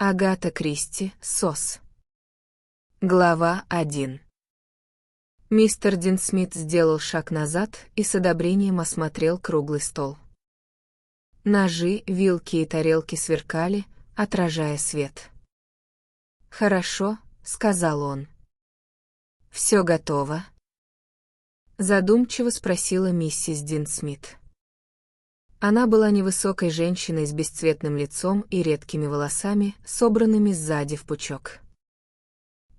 Агата Кристи, СОС. Глава 1. Мистер Дин Смит сделал шаг назад и с одобрением осмотрел круглый стол. Ножи, вилки и тарелки сверкали, отражая свет. «Хорошо», — сказал он. «Все готово?» Задумчиво спросила миссис Дин Смит. Она была невысокой женщиной с бесцветным лицом и редкими волосами, собранными сзади в пучок.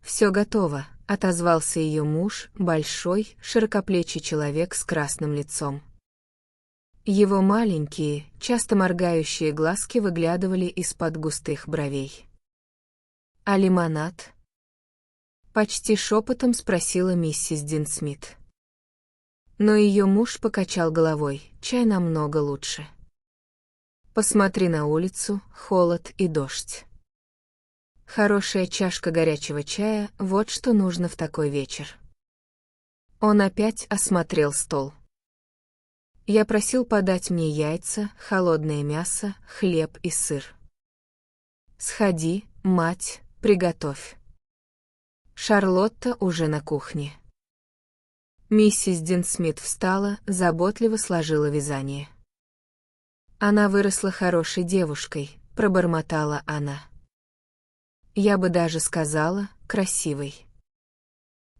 «Все готово», — отозвался ее муж, большой, широкоплечий человек с красным лицом. Его маленькие, часто моргающие глазки выглядывали из-под густых бровей. «А лимонад?» — почти шепотом спросила миссис Дин Смит. Но ее муж покачал головой, чай намного лучше. Посмотри на улицу, холод и дождь. Хорошая чашка горячего чая — вот что нужно в такой вечер. Он опять осмотрел стол. Я просил подать мне яйца, холодное мясо, хлеб и сыр. Сходи, мать, приготовь. Шарлотта уже на кухне. Миссис Дин Смит встала, заботливо сложила вязание. «Она выросла хорошей девушкой», — пробормотала она. «Я бы даже сказала, красивой».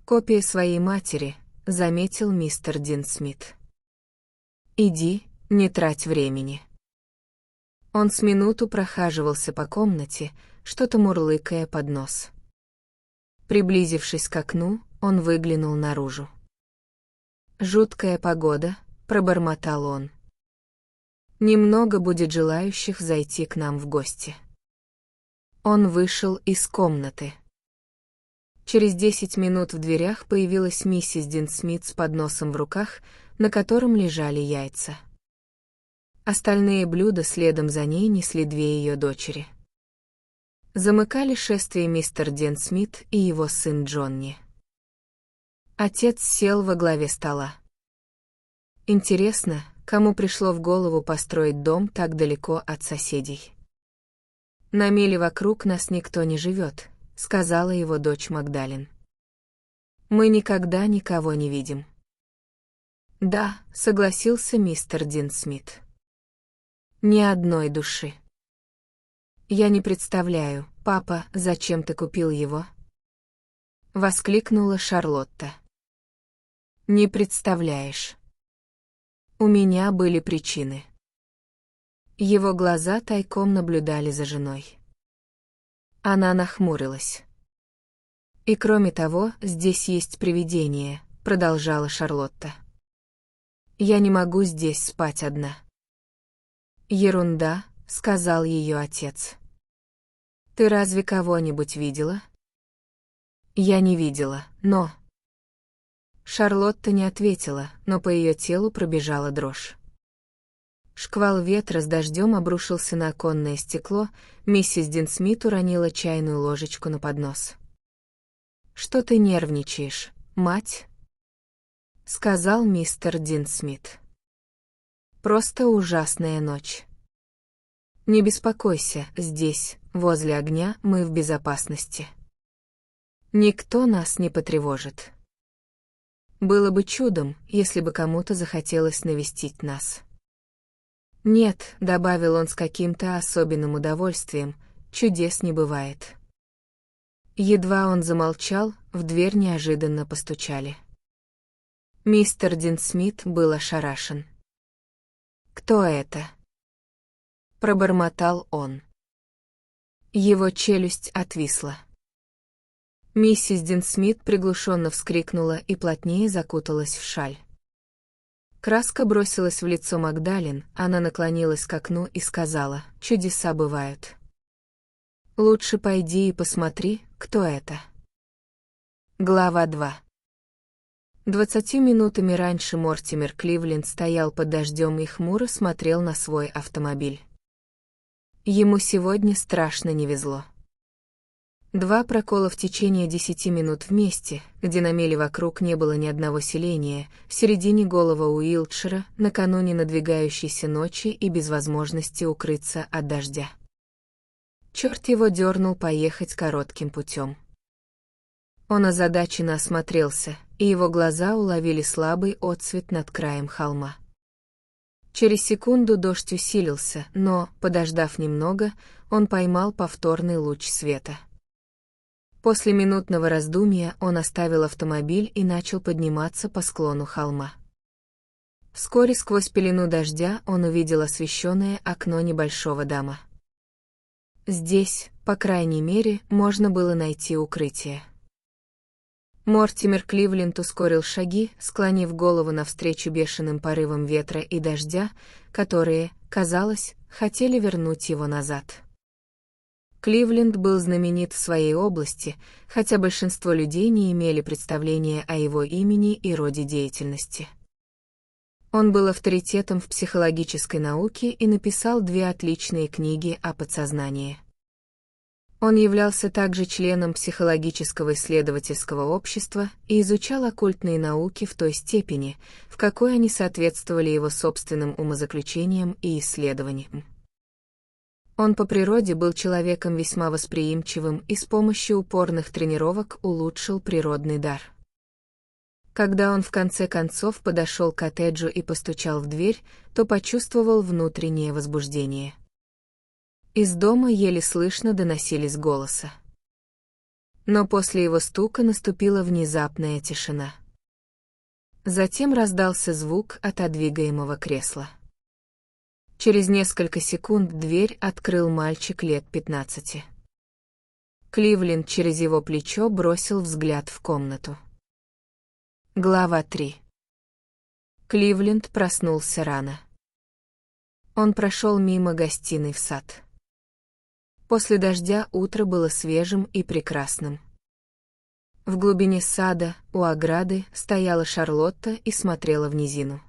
«Копия своей матери», — заметил мистер Дин Смит. «Иди, не трать времени». Он с минуту прохаживался по комнате, что-то мурлыкая под нос. Приблизившись к окну, он выглянул наружу. «Жуткая погода», — пробормотал он. «Немного будет желающих зайти к нам в гости». Он вышел из комнаты. Через 10 минут в дверях появилась миссис Дин Смит с подносом в руках, на котором лежали яйца. Остальные блюда следом за ней несли две ее дочери. Замыкали шествие мистер Дин Смит и его сын Джонни. Отец сел во главе стола. Интересно, кому пришло в голову построить дом так далеко от соседей? «На миле вокруг нас никто не живет», — сказала его дочь Магдалин. «Мы никогда никого не видим». «Да», — согласился мистер Дин Смит. «Ни одной души». «Я не представляю, папа, зачем ты купил его?» — воскликнула Шарлотта. «Не представляешь. У меня были причины». Его глаза тайком наблюдали за женой. Она нахмурилась. «И кроме того, здесь есть привидение», — продолжала Шарлотта. «Я не могу здесь спать одна». «Ерунда», — сказал ее отец. «Ты разве кого-нибудь видела?» «Я не видела, но...» Шарлотта не ответила, но по ее телу пробежала дрожь. Шквал ветра с дождем обрушился на оконное стекло, миссис Дин Смит уронила чайную ложечку на поднос. «Что ты нервничаешь, мать?» — сказал мистер Дин Смит. «Просто ужасная ночь. Не беспокойся, здесь, возле огня, мы в безопасности. Никто нас не потревожит. Было бы чудом, если бы кому-то захотелось навестить нас». «Нет», — добавил он с каким-то особенным удовольствием, — «чудес не бывает». Едва он замолчал, в дверь неожиданно постучали. Мистер Дин Смит был ошарашен. «Кто это?» — пробормотал он. Его челюсть отвисла. Миссис Дин Смит приглушенно вскрикнула и плотнее закуталась в шаль. Краска бросилась в лицо Магдалин, она наклонилась к окну и сказала: «Чудеса бывают. Лучше пойди и посмотри, кто это». Глава 2. 20 минутами раньше Мортимер Кливленд стоял под дождем и хмуро смотрел на свой автомобиль. Ему сегодня страшно не везло. Два прокола в течение 10 минут вместе, где на миле вокруг не было ни одного селения, в середине голого Уилтшира, накануне надвигающейся ночи и без возможности укрыться от дождя. черт его дернул поехать коротким путем. Он озадаченно осмотрелся, и его глаза уловили слабый отсвет над краем холма. Через секунду дождь усилился, но, подождав немного, он поймал повторный луч света. После минутного раздумья он оставил автомобиль и начал подниматься по склону холма. Вскоре сквозь пелену дождя он увидел освещенное окно небольшого дома. Здесь, по крайней мере, можно было найти укрытие. Мортимер Кливленд ускорил шаги, склонив голову навстречу бешеным порывам ветра и дождя, которые, казалось, хотели вернуть его назад. Кливленд был знаменит в своей области, хотя большинство людей не имели представления о его имени и роде деятельности. Он был авторитетом в психологической науке и написал 2 отличные книги о подсознании. Он являлся также членом психологического исследовательского общества и изучал оккультные науки в той степени, в какой они соответствовали его собственным умозаключениям и исследованиям. Он по природе был человеком весьма восприимчивым и с помощью упорных тренировок улучшил природный дар. Когда он в конце концов подошел к коттеджу и постучал в дверь, то почувствовал внутреннее возбуждение. Из дома еле слышно доносились голоса. Но после его стука наступила внезапная тишина. Затем раздался звук отодвигаемого кресла. Через несколько секунд дверь открыл мальчик лет 15. Кливленд через его плечо бросил взгляд в комнату. Глава 3. Кливленд проснулся рано. Он прошел мимо гостиной в сад. После дождя утро было свежим и прекрасным. В глубине сада, у ограды, стояла Шарлотта и смотрела в низину.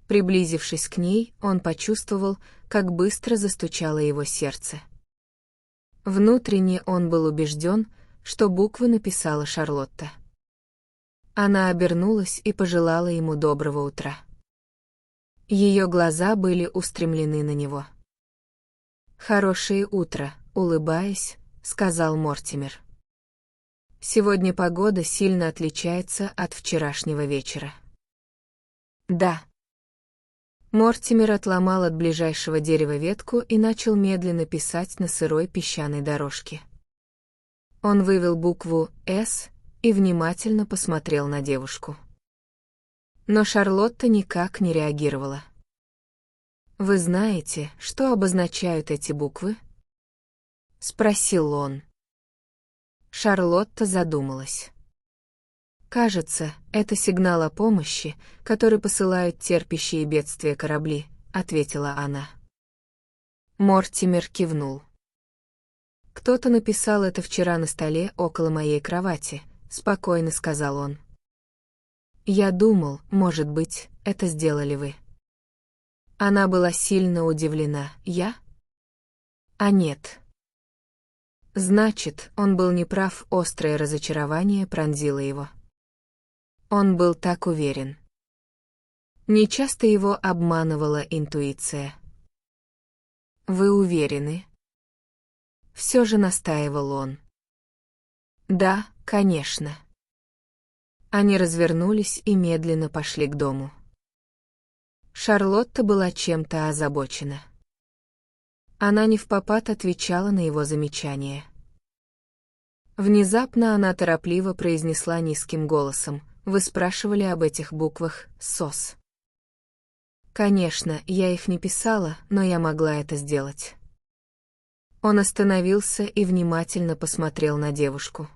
Приблизившись к ней, он почувствовал, как быстро застучало его сердце. Внутренне он был убежден, что буквы написала Шарлотта. Она обернулась и пожелала ему доброго утра. Ее глаза были устремлены на него. «Хорошее утро», — улыбаясь, сказал Мортимер. «Сегодня погода сильно отличается от вчерашнего вечера». «Да». Мортимер отломал от ближайшего дерева ветку и начал медленно писать на сырой песчаной дорожке. Он вывел букву «С» и внимательно посмотрел на девушку. Но Шарлотта никак не реагировала. «Вы знаете, что обозначают эти буквы?» — спросил он. Шарлотта задумалась. «Кажется, это сигнал о помощи, который посылают терпящие бедствия корабли», — ответила она. Мортимер кивнул. «Кто-то написал это вчера на столе около моей кровати», — спокойно сказал он. «Я думал, может быть, это сделали вы». Она была сильно удивлена. «Я?» «А нет». Значит, он был неправ, острое разочарование пронзило его. Он был так уверен. Нечасто его обманывала интуиция. «Вы уверены?» Все же настаивал он. «Да, конечно». Они развернулись и медленно пошли к дому. Шарлотта была чем-то озабочена. Она невпопад отвечала на его замечания. Внезапно она торопливо произнесла низким голосом: «Вы спрашивали об этих буквах «СОС». Конечно, я их не писала, но я могла это сделать». Он остановился и внимательно посмотрел на девушку.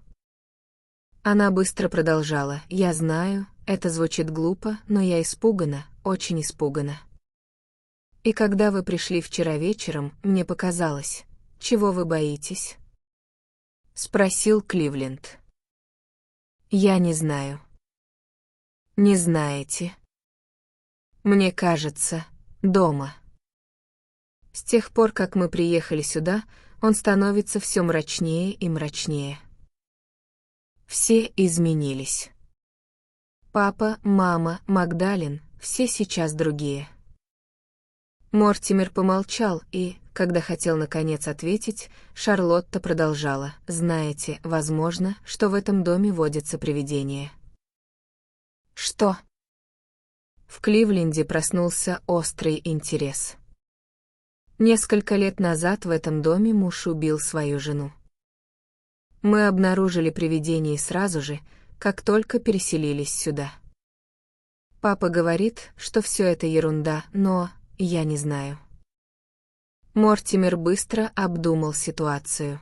Она быстро продолжала: «Я знаю, это звучит глупо, но я испугана, очень испугана. И когда вы пришли вчера вечером, мне показалось, чего вы боитесь?» — спросил Кливленд. «Я не знаю». «Не знаете?» «Мне кажется, дома». С тех пор, как мы приехали сюда, он становится все мрачнее и мрачнее. Все изменились. Папа, мама, Магдалин, все сейчас другие. Мортимер помолчал и, когда хотел наконец ответить, Шарлотта продолжала: «Знаете, возможно, что в этом доме водятся привидения». «Что?» В Кливленде проснулся острый интерес. Несколько лет назад в этом доме муж убил свою жену. Мы обнаружили привидение сразу же, как только переселились сюда. Папа говорит, что все это ерунда, но я не знаю. Мортимер быстро обдумал ситуацию.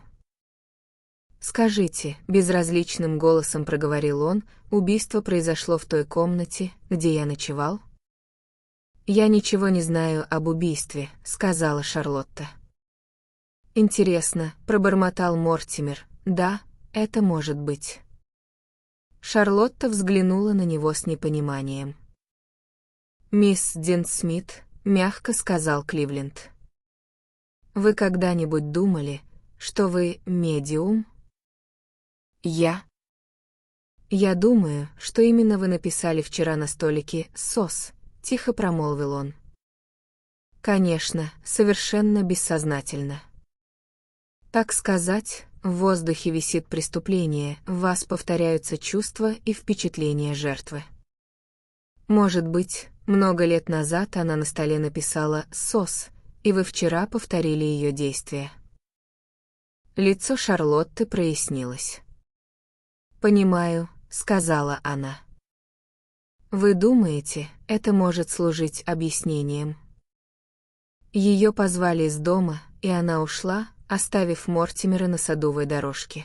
«Скажите», — безразличным голосом проговорил он, — «убийство произошло в той комнате, где я ночевал?» «Я ничего не знаю об убийстве», — сказала Шарлотта. «Интересно», — пробормотал Мортимер, — «да, это может быть». Шарлотта взглянула на него с непониманием. «Мисс Дин-Смит», — мягко сказал Кливленд. «Вы когда-нибудь думали, что вы медиум?» «Я?» «Я думаю, что именно вы написали вчера на столике «СОС», — тихо промолвил он. «Конечно, совершенно бессознательно. Так сказать, в воздухе висит преступление, в вас повторяются чувства и впечатления жертвы. Может быть, много лет назад она на столе написала «СОС», и вы вчера повторили ее действия». Лицо Шарлотты прояснилось. «Понимаю», — сказала она. «Вы думаете, это может служить объяснением?» Ее позвали из дома, и она ушла, оставив Мортимера на садовой дорожке.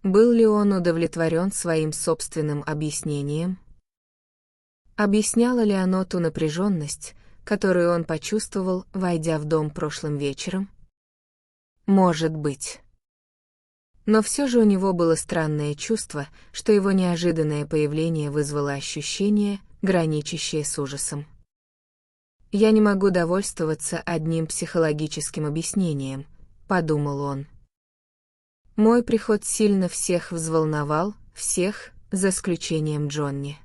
Был ли он удовлетворен своим собственным объяснением? Объясняло ли оно ту напряженность, которую он почувствовал, войдя в дом прошлым вечером? Может быть. Но все же у него было странное чувство, что его неожиданное появление вызвало ощущение, граничащее с ужасом. «Я не могу довольствоваться одним психологическим объяснением», — подумал он. «Мой приход сильно всех взволновал, всех, за исключением Джонни.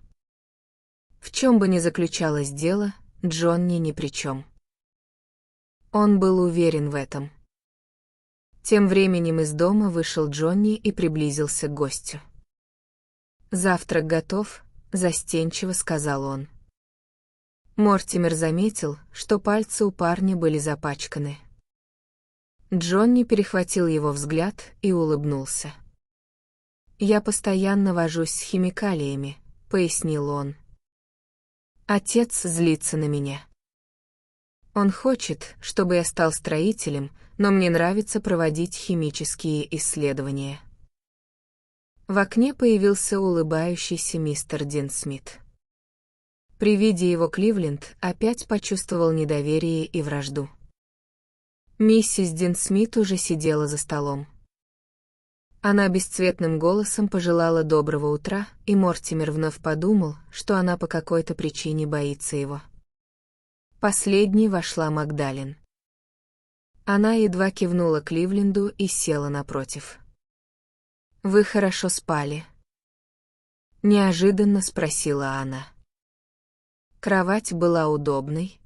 В чем бы ни заключалось дело, Джонни ни при чем». Он был уверен в этом. Тем временем из дома вышел Джонни и приблизился к гостю. «Завтрак готов», — застенчиво сказал он. Мортимер заметил, что пальцы у парня были запачканы. Джонни перехватил его взгляд и улыбнулся. «Я постоянно вожусь с химикалиями», — пояснил он. «Отец злится на меня. Он хочет, чтобы я стал строителем, но мне нравится проводить химические исследования». В окне появился улыбающийся мистер Дин-Смит. При виде его Кливленд опять почувствовал недоверие и вражду. Миссис Дин-Смит уже сидела за столом. Она бесцветным голосом пожелала доброго утра, и Мортимер вновь подумал, что она по какой-то причине боится его. Последней вошла Магдалин. Она едва кивнула Кливленду и села напротив. «Вы хорошо спали?» — неожиданно спросила она. Кровать была удобной.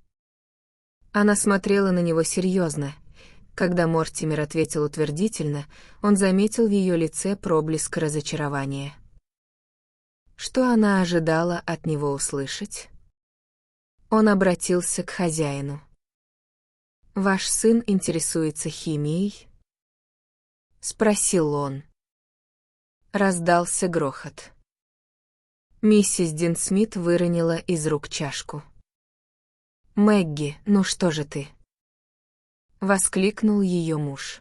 Она смотрела на него серьезно. Когда Мортимер ответил утвердительно, он заметил в ее лице проблеск разочарования. Что она ожидала от него услышать? Он обратился к хозяину. «Ваш сын интересуется химией?» — спросил он. Раздался грохот. Миссис Дин-Смит выронила из рук чашку. «Мэгги, ну что же ты?» — воскликнул ее муж.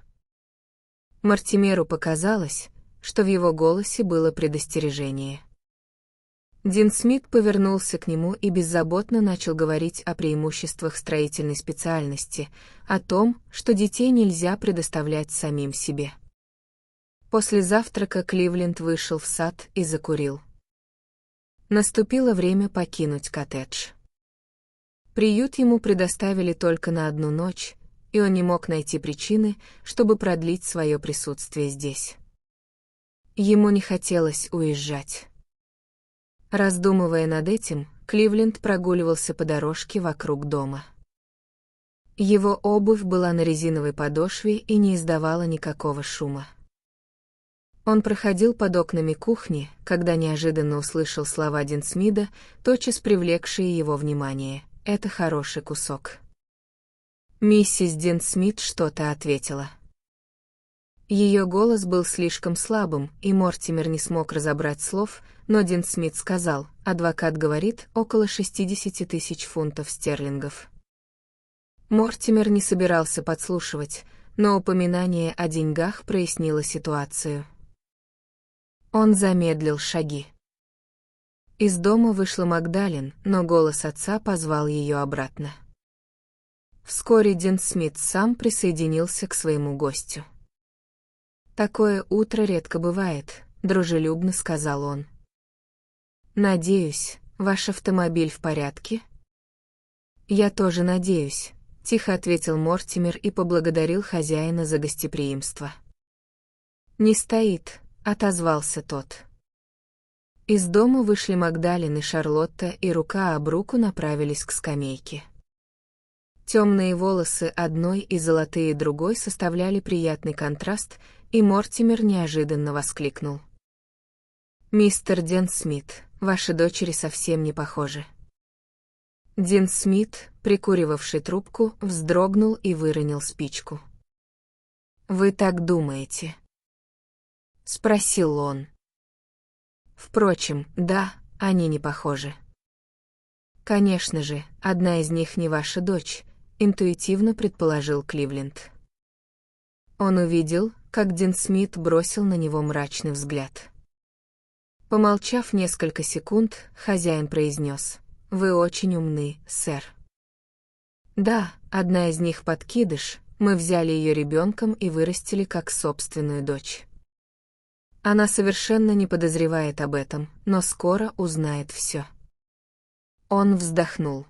Мортимеру показалось, что в его голосе было предостережение. Дин-Смит повернулся к нему и беззаботно начал говорить о преимуществах строительной специальности, о том, что детей нельзя предоставлять самим себе. После завтрака Кливленд вышел в сад и закурил. Наступило время покинуть коттедж. Приют ему предоставили только на одну ночь, и он не мог найти причины, чтобы продлить свое присутствие здесь. Ему не хотелось уезжать. Раздумывая над этим, Кливленд прогуливался по дорожке вокруг дома. Его обувь была на резиновой подошве и не издавала никакого шума. Он проходил под окнами кухни, когда неожиданно услышал слова Динсмида, тотчас привлекшие его внимание. «Это хороший кусок». Миссис Динсмит что-то ответила. Ее голос был слишком слабым, и Мортимер не смог разобрать слов, но Динсмит сказал: «Адвокат говорит, около 60 тысяч фунтов стерлингов». Мортимер не собирался подслушивать, но упоминание о деньгах прояснило ситуацию. Он замедлил шаги. Из дома вышла Магдалин, но голос отца позвал ее обратно. Вскоре Динсмит сам присоединился к своему гостю. «Такое утро редко бывает», — дружелюбно сказал он. «Надеюсь, ваш автомобиль в порядке?» «Я тоже надеюсь», — тихо ответил Мортимер и поблагодарил хозяина за гостеприимство. «Не стоит», — отозвался тот. Из дома вышли Магдалин и Шарлотта, и рука об руку направились к скамейке. Темные волосы одной и золотые другой составляли приятный контраст, и Мортимер неожиданно воскликнул: «Мистер Динсмит, ваши дочери совсем не похожи». Динсмит, прикуривавший трубку, вздрогнул и выронил спичку. «Вы так думаете?» — спросил он. «Впрочем, да, они не похожи». «Конечно же, одна из них не ваша дочь», — интуитивно предположил Кливленд. Он увидел, как Динсмит бросил на него мрачный взгляд. Помолчав несколько секунд, хозяин произнес: «Вы очень умны, сэр». «Да, одна из них подкидыш, мы взяли ее ребенком и вырастили как собственную дочь. Она совершенно не подозревает об этом, но скоро узнает все». Он вздохнул.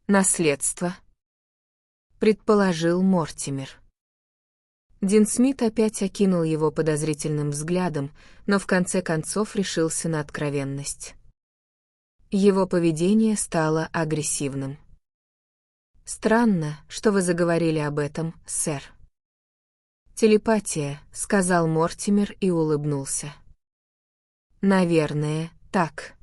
«Наследство», — предположил Мортимер. Динсмит опять окинул его подозрительным взглядом, но в конце концов решился на откровенность. Его поведение стало агрессивным. «Странно, что вы заговорили об этом, сэр». «Телепатия», — сказал Мортимер и улыбнулся. «Наверное, так».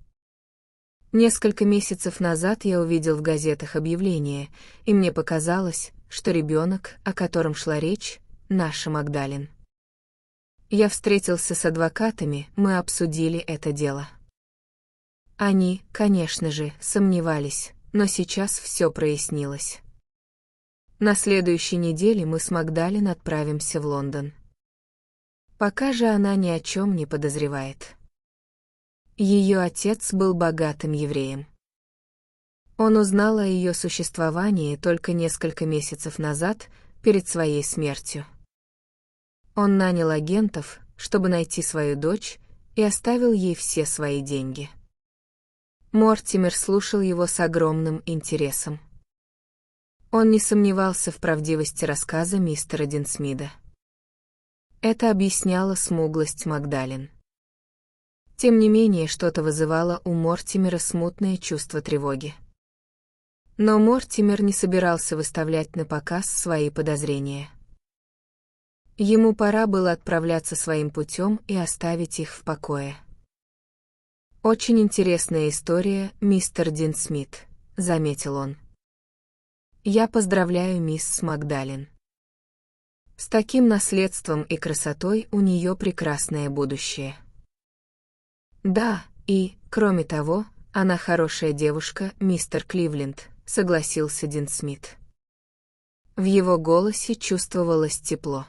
Несколько месяцев назад я увидел в газетах объявление, и мне показалось, что ребенок, о котором шла речь, наша Магдалин. Я встретился с адвокатами, мы обсудили это дело. Они, конечно же, сомневались, но сейчас все прояснилось. На следующей неделе мы с Магдалин отправимся в Лондон. Пока же она ни о чем не подозревает. Ее отец был богатым евреем. Он узнал о ее существовании только несколько месяцев назад, перед своей смертью. Он нанял агентов, чтобы найти свою дочь, и оставил ей все свои деньги. Мортимер слушал его с огромным интересом. Он не сомневался в правдивости рассказа мистера Динсмида. Это объясняло смуглость Магдалин. Тем не менее, что-то вызывало у Мортимера смутное чувство тревоги. Но Мортимер не собирался выставлять на показ свои подозрения. Ему пора было отправляться своим путем и оставить их в покое. «Очень интересная история, мистер Динсмит», — заметил он. «Я поздравляю мисс Магдалин. С таким наследством и красотой у нее прекрасное будущее». «Да, и, кроме того, она хорошая девушка, мистер Кливленд», — согласился Динсмит. В его голосе чувствовалось тепло.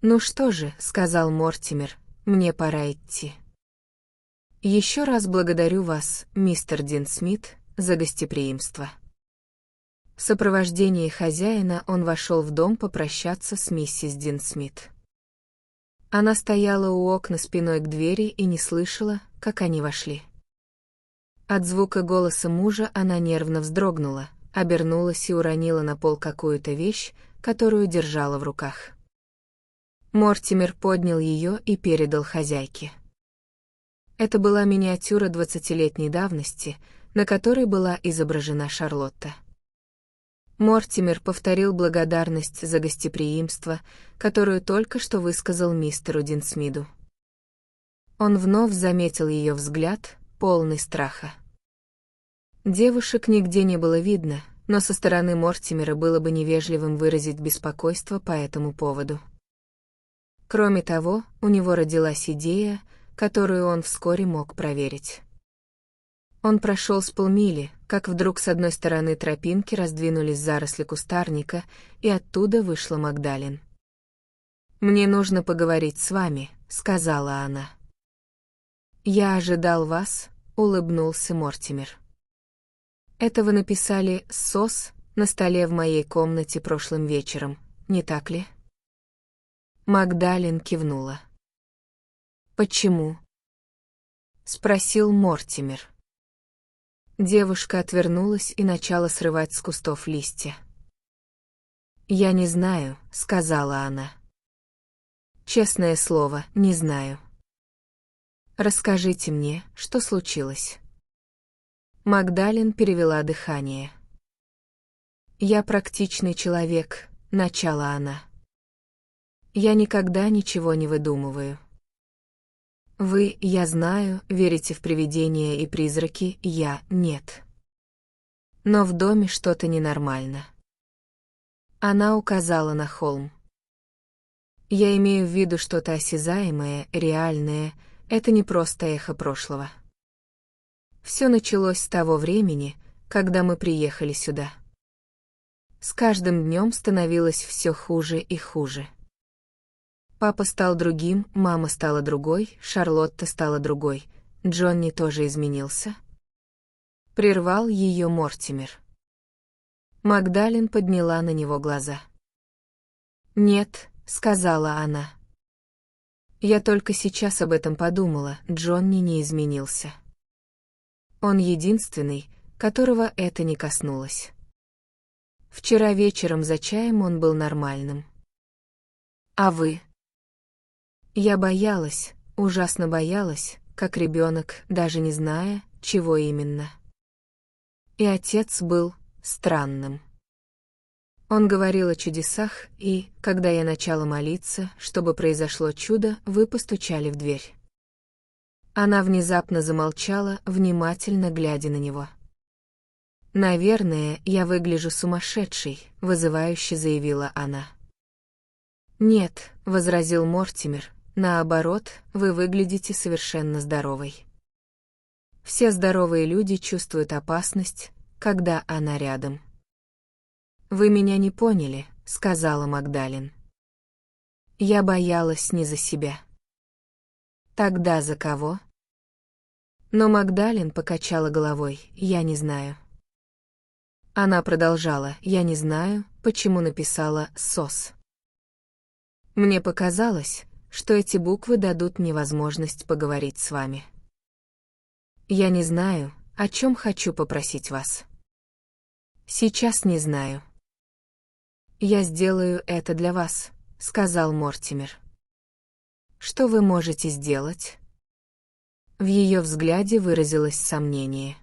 «Ну что же», — сказал Мортимер, — «мне пора идти». «Еще раз благодарю вас, мистер Динсмит, за гостеприимство». В сопровождении хозяина он вошел в дом попрощаться с миссис Динсмит. Она стояла у окна спиной к двери и не слышала, как они вошли. От звука голоса мужа она нервно вздрогнула, обернулась и уронила на пол какую-то вещь, которую держала в руках. Мортимер поднял ее и передал хозяйке. Это была миниатюра 20-летней давности, на которой была изображена Шарлотта. Мортимер повторил благодарность за гостеприимство, которую только что высказал мистеру Динсмиду. Он вновь заметил ее взгляд, полный страха. Девушек нигде не было видно, но со стороны Мортимера было бы невежливым выразить беспокойство по этому поводу. Кроме того, у него родилась идея, которую он вскоре мог проверить. Он прошел с полмили, как вдруг с одной стороны тропинки раздвинулись заросли кустарника, и оттуда вышла Магдалин. «Мне нужно поговорить с вами», — сказала она. «Я ожидал вас», — улыбнулся Мортимер. «Это вы написали «СОС» на столе в моей комнате прошлым вечером, не так ли?» Магдалин кивнула. «Почему?» — спросил Мортимер. Девушка отвернулась и начала срывать с кустов листья. «Я не знаю», — сказала она. «Честное слово, не знаю. Расскажите мне, что случилось?» Магдалин перевела дыхание. «Я практичный человек», — начала она. «Я никогда ничего не выдумываю. Вы, я знаю, верите в привидения и призраки, я — нет. Но в доме что-то ненормально». Она указала на холм. «Я имею в виду что-то осязаемое, реальное, это не просто эхо прошлого. Все началось с того времени, когда мы приехали сюда. С каждым днем становилось все хуже и хуже. Папа стал другим, мама стала другой, Шарлотта стала другой, Джонни тоже изменился». Прервал ее Мортимер. Магдалин подняла на него глаза. «Нет», — сказала она. «Я только сейчас об этом подумала, Джонни не изменился. Он единственный, которого это не коснулось. Вчера вечером за чаем он был нормальным. А вы?» «Я боялась, ужасно боялась, как ребенок, даже не зная, чего именно. И отец был странным. Он говорил о чудесах, и, когда я начала молиться, чтобы произошло чудо, вы постучали в дверь». Она внезапно замолчала, внимательно глядя на него. «Наверное, я выгляжу сумасшедшей», — вызывающе заявила она. «Нет», — возразил Мортимер, — «наоборот, вы выглядите совершенно здоровой. Все здоровые люди чувствуют опасность, когда она рядом». «Вы меня не поняли», — сказала Магдалин. «Я боялась не за себя». «Тогда за кого?» Но Магдалин покачала головой, «Я не знаю». Она продолжала, «Я не знаю, почему написала «СОС». Мне показалось, что эти буквы дадут мне возможность поговорить с вами. Я не знаю, о чем хочу попросить вас. Сейчас не знаю. «Я сделаю это для вас», — сказал Мортимер. «Что вы можете сделать?» В ее взгляде выразилось сомнение.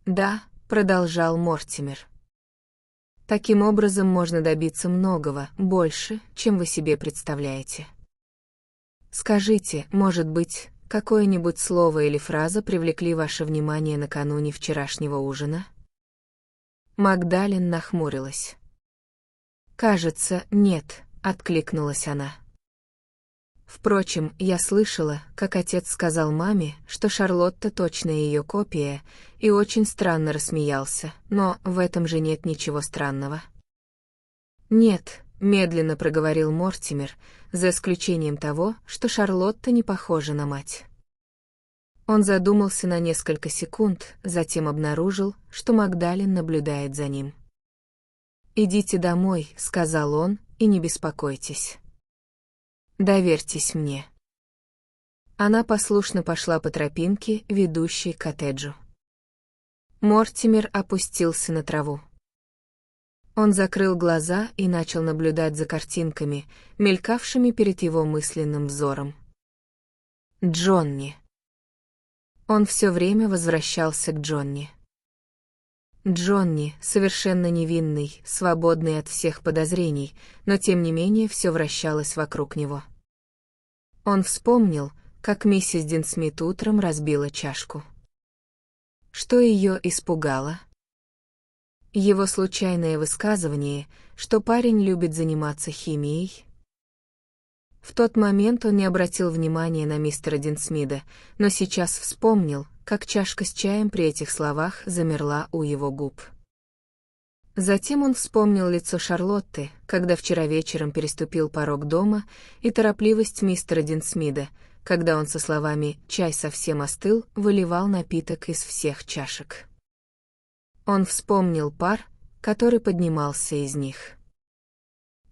«Да», — продолжал Мортимер. «Таким образом можно добиться многого, больше, чем вы себе представляете. Скажите, может быть, какое-нибудь слово или фраза привлекли ваше внимание накануне вчерашнего ужина?» Магдалин нахмурилась. «Кажется, нет», — откликнулась она. «Впрочем, я слышала, как отец сказал маме, что Шарлотта точно ее копия, и очень странно рассмеялся, но в этом же нет ничего странного». «Нет», — медленно проговорил Мортимер, за исключением того, что Шарлотта не похожа на мать. Он задумался на несколько секунд, затем обнаружил, что Магдалин наблюдает за ним. «Идите домой», — сказал он, — «и не беспокойтесь. Доверьтесь мне». Она послушно пошла по тропинке, ведущей к коттеджу. Мортимер опустился на траву. Он закрыл глаза и начал наблюдать за картинками, мелькавшими перед его мысленным взором. Джонни. Он все время возвращался к Джонни. Джонни, совершенно невинный, свободный от всех подозрений, но тем не менее все вращалось вокруг него. Он вспомнил, как миссис Динсмит утром разбила чашку. Что ее испугало? Его случайное высказывание, что парень любит заниматься химией. В тот момент он не обратил внимания на мистера Динсмида, но сейчас вспомнил, как чашка с чаем при этих словах замерла у его губ. Затем он вспомнил лицо Шарлотты, когда вчера вечером переступил порог дома, и торопливость мистера Динсмида, когда он со словами «чай совсем остыл» выливал напиток из всех чашек. Он вспомнил пар, который поднимался из них.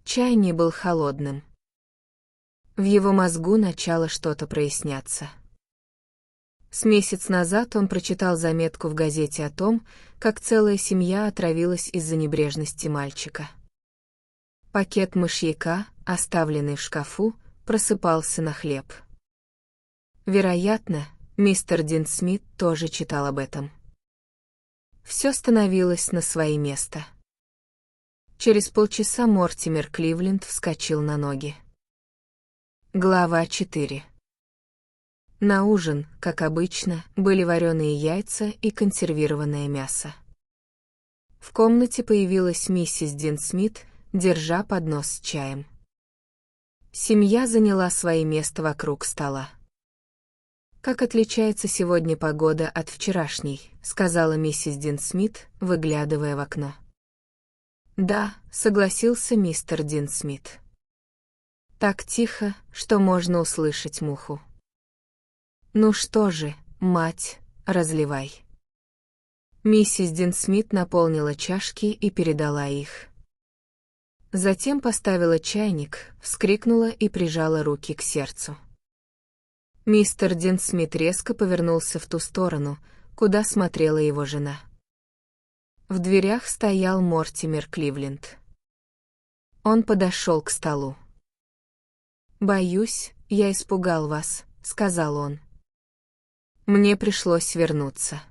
Чай не был холодным. В его мозгу начало что-то проясняться. С месяц назад он прочитал заметку в газете о том, как целая семья отравилась из-за небрежности мальчика. Пакет мышьяка, оставленный в шкафу, просыпался на хлеб. Вероятно, мистер Динсмит тоже читал об этом. Все становилось на свои места. Через полчаса Мортимер Кливленд вскочил на ноги. Глава 4. На ужин, как обычно, были вареные яйца и консервированное мясо. В комнате появилась миссис Динсмит, держа поднос с чаем. Семья заняла свои места вокруг стола. «Как отличается сегодня погода от вчерашней», — сказала миссис Динсмит, выглядывая в окно. «Да», — согласился мистер Динсмит. «Так тихо, что можно услышать муху». «Ну что же, мать, разливай». Миссис Динсмит наполнила чашки и передала их. Затем поставила чайник, вскрикнула и прижала руки к сердцу. Мистер Динсмит резко повернулся в ту сторону, куда смотрела его жена. В дверях стоял Мортимер Кливленд. Он подошел к столу. «Боюсь, я испугал вас», — сказал он. «Мне пришлось вернуться».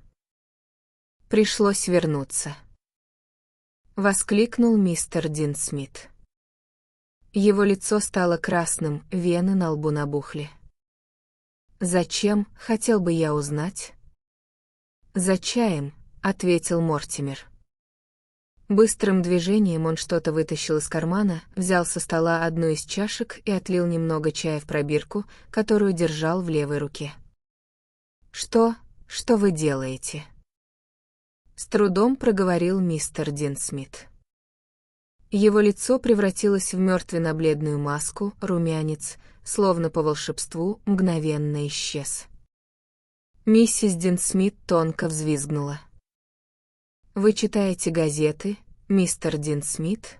«Пришлось вернуться», — воскликнул мистер Динсмит. Его лицо стало красным, вены на лбу набухли. «Зачем, хотел бы я узнать?» «За чаем», — ответил Мортимер. Быстрым движением он что-то вытащил из кармана, взял со стола одну из чашек и отлил немного чая в пробирку, которую держал в левой руке. «Что вы делаете?» С трудом проговорил мистер Динсмит. Его лицо превратилось в мертвенно-бледную маску, румянец, словно по волшебству, мгновенно исчез. Миссис Динсмит тонко взвизгнула. «Вы читаете газеты, мистер Динсмит?»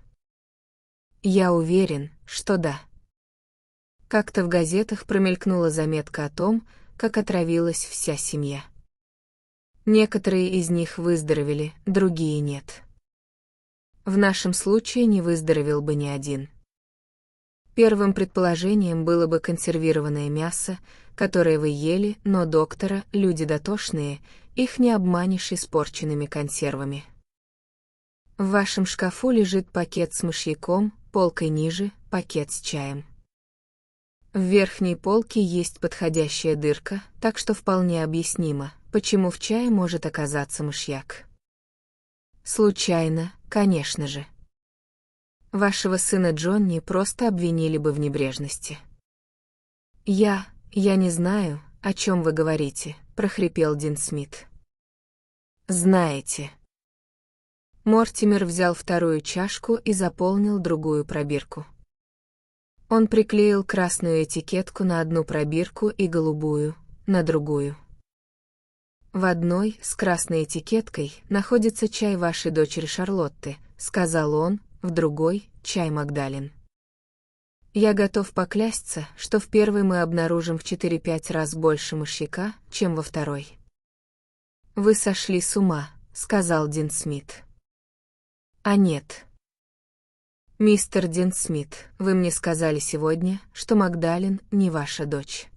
«Я уверен, что да». Как-то в газетах промелькнула заметка о том, как отравилась вся семья. Некоторые из них выздоровели, другие нет. В нашем случае не выздоровел бы ни один. Первым предположением было бы консервированное мясо, которое вы ели, но доктора, люди дотошные, их не обманешь испорченными консервами. В вашем шкафу лежит пакет с мышьяком, полкой ниже — пакет с чаем. В верхней полке есть подходящая дырка, так что вполне объяснимо, почему в чае может оказаться мышьяк. Случайно, конечно же. Вашего сына Джонни просто обвинили бы в небрежности. Я не знаю, о чем вы говорите», — прохрипел Динсмит. «Знаете». Мортимер взял вторую чашку и заполнил другую пробирку. Он приклеил красную этикетку на одну пробирку и голубую — на другую. «В одной, с красной этикеткой, находится чай вашей дочери Шарлотты», — сказал он, в другой — чай Магдалин. «Я готов поклясться, что в первой мы обнаружим в 4-5 раз больше мышьяка, чем во второй». «Вы сошли с ума», — сказал Динсмит. «А нет». «Мистер Динсмит, вы мне сказали сегодня, что Магдалин не ваша дочь».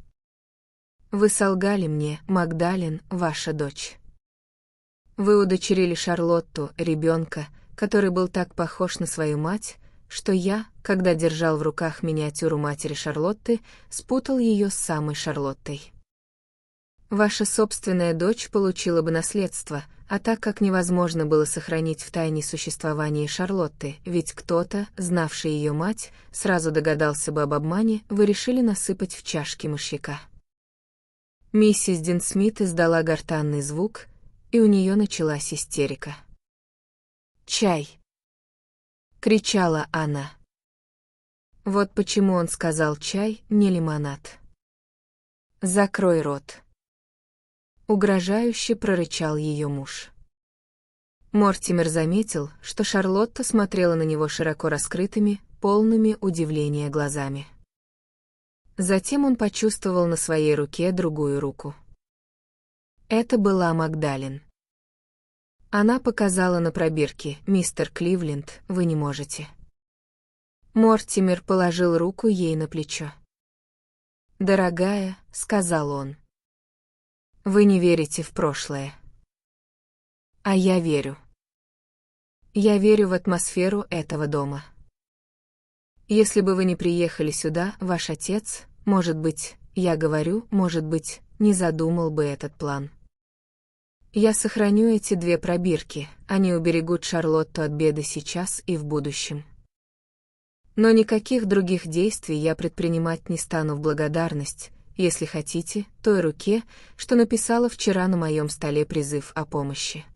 «Вы солгали мне, Магдалин, ваша дочь». Вы удочерили Шарлотту, ребенка, который был так похож на свою мать, что я, когда держал в руках миниатюру матери Шарлотты, спутал ее с самой Шарлоттой. Ваша собственная дочь получила бы наследство, а так как невозможно было сохранить в тайне существование Шарлотты, ведь кто-то, знавший ее мать, сразу догадался бы об обмане, вы решили насыпать в чашки мышьяка. Миссис Дин-Смит издала гортанный звук, и у нее началась истерика. «Чай!» — кричала она. Вот почему он сказал чай, не лимонад. «Закрой рот!» — угрожающе прорычал ее муж. Мортимер заметил, что Шарлотта смотрела на него широко раскрытыми, полными удивления глазами. Затем он почувствовал на своей руке другую руку. Это была Магдалин. Она показала на пробирке: «Мистер Кливленд, вы не можете». Мортимер положил руку ей на плечо. «Дорогая», — сказал он, — «вы не верите в прошлое. А я верю. Я верю в атмосферу этого дома. Если бы вы не приехали сюда, ваш отец, может быть, я говорю, может быть, не задумал бы этот план. Я сохраню эти 2 пробирки, они уберегут Шарлотту от беды сейчас и в будущем. Но никаких других действий я предпринимать не стану в благодарность, если хотите, той руке, что написала вчера на моем столе призыв о помощи.